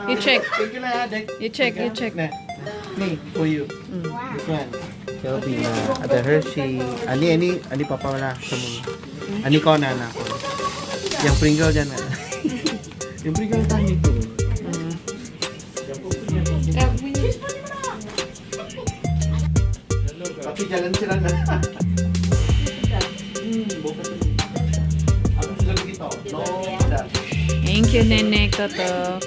You check. Thank you lah, Dek. You check. Nah, nih for you. This one. Shelby na. Ada Hershey. Ani papa wala. Ani ko na ko. Yang Pringle dyan na. Yung Pringle tayo ito. Pati jalan sila na. Ano sila dito? No, Thank you, Nenek Toto.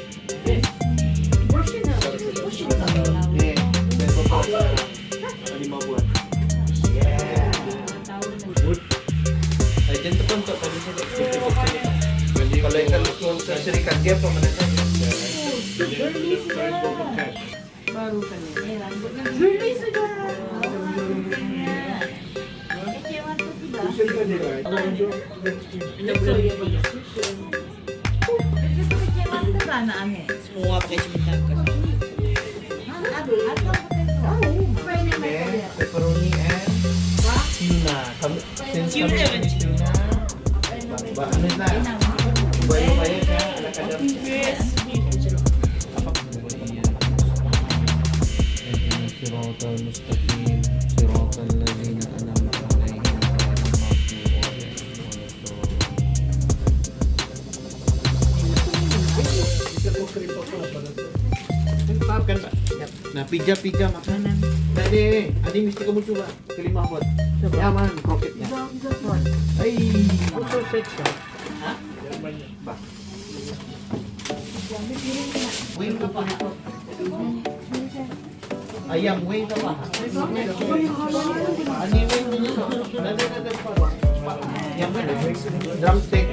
Kalau ikan lumpur serikat dia apa mana? Baru kan. Semua pakai cemetakan. Pepperoni and tuna. Kamu tuna. Ano na? Bayar ka, anak-anak. صراط المستقيم صراط الذين أنعمت عليهم Maafkan Pak. Nah, pija makanan. Tadi, mesti kamu coba kelima buat. Ya man, kroketnya. Hai, foto section. Hah? Pak. Wing apa? Ayam wing apa? Ani wing dulu. Ada. Yang mana? Drumstick.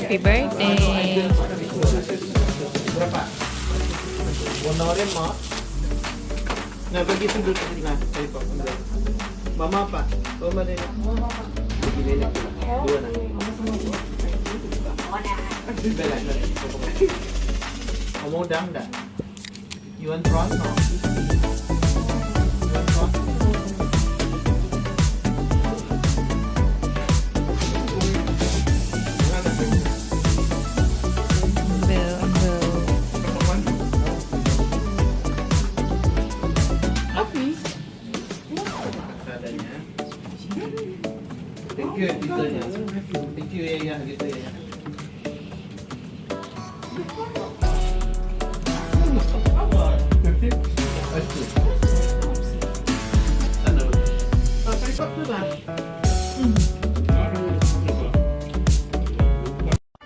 Happy birthday. Berapa? Honorin mo? Nah, bagi sudut nah, ayo Pak. Mama apa? Mama din. Ini dua na. Bela. Kamu udang dah? You want prawn? No. You want prawn? Thank you ya gitu ya.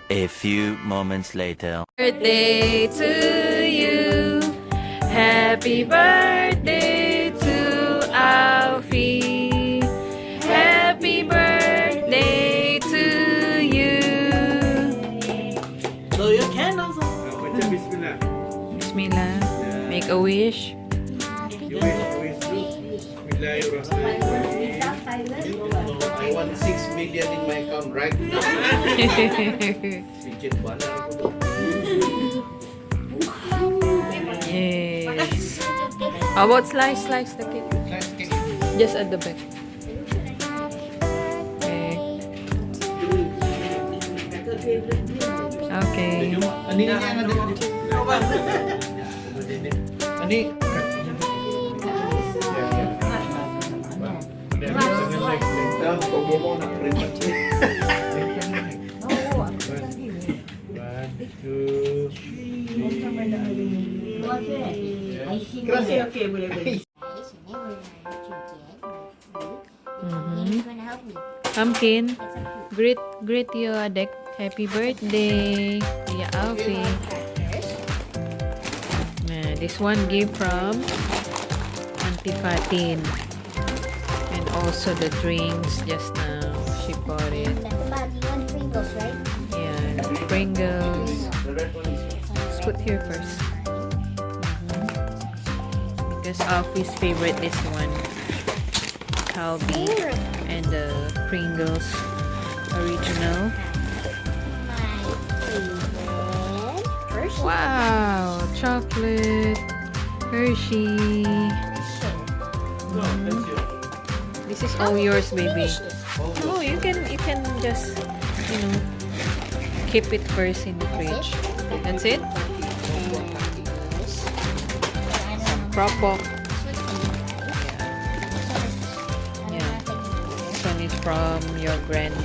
A few moments later. Birthday to you. Happy birthday to Alfi. Happy birthday to you. Blow your candles. Bismillah. Make a wish. I want 6 million in my account right now. Pijit banget. Yes. How about slice the cake? Slice cake. Just at the back. Okay. Ani yang ada. Ani. Pumpkin, greet your adek. Happy birthday, ya Alfi. Nah, this one gift from Auntie Fatin, and also the drinks just now. She bought it. Pringles, right? Yeah, Pringles. Let's put here first. Because Alfi's favorite this one, Calbee and the Pringles original. Wow, chocolate, Hershey. This This is all yours, baby. Finish this. Oh, you can just, you know, keep it first in the fridge. That's it? Crock-pot. Yeah. This one is from your grandma.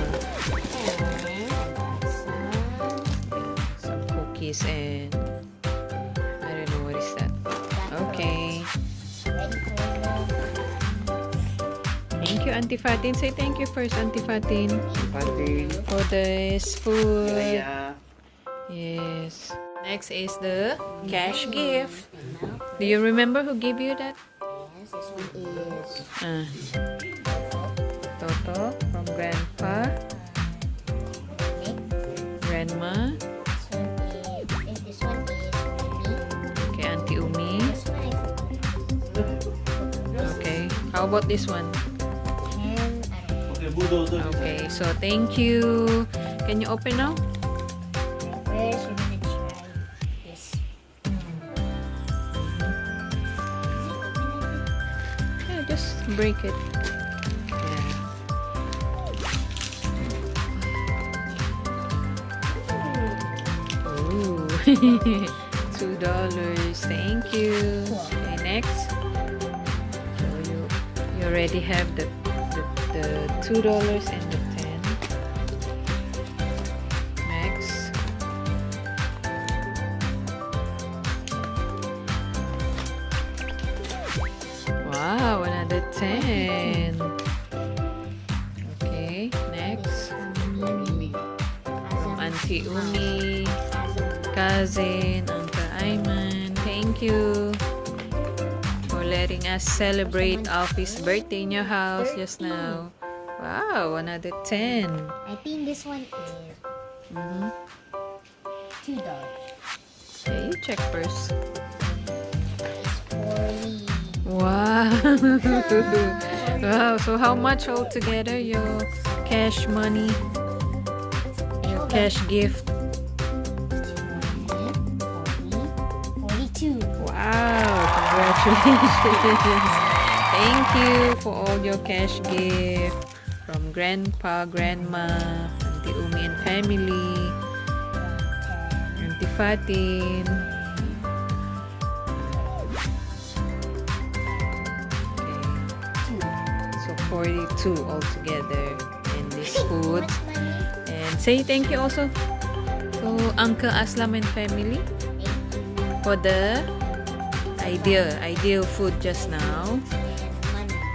Some cookies and I don't know what is that. Okay. Thank you, Auntie Fatin. Say thank you first, Auntie Fatin, Pati. for this food. Yaya. Yes. Next is the cash gift. Do you remember who gave you that? Yes, this one is Toto from Grandpa, Nick. Grandma, This one is for me. okay, Auntie Umi. This one I forgot. Okay. How about this one? And I don't know. Okay, bulldozer. Okay. So thank you. Can you open now? First, we're gonna try this. Yeah, just break it. Yeah. Ooh. $2. Thank you. Okay, next. So you already have the $2 and the 10. Next. Wow, another 10. Okay, next. From Auntie Umi, cousin, Uncle Ayman. Thank you for letting us celebrate Alfi's birthday in your house just now. Wow, another 10. I think this one is Mm-hmm. $2. Okay, you check first. It's 40. Wow. Wow, so how much altogether your cash money, your cash gift? 42. Wow, congratulations. Thank you for all your cash gift from Grandpa, Grandma, Auntie Umi and family, Auntie Fatin. So 42 altogether in this food. And say thank you also to Uncle Aslam and family for the ideal food just now,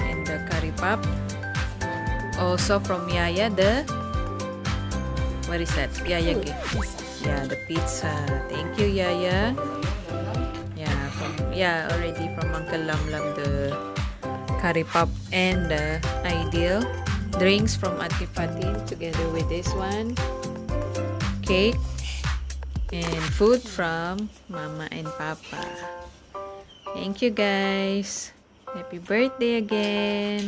and the curry pap. Also from Yaya, what is that? Yaya gift. Yeah, the pizza. Thank you, Yaya. Yeah, already from Uncle Lam the curry pap and the ideal drinks from Auntie Fatin together with this one, cake and food from Mama and Papa. Thank you guys. Happy birthday again.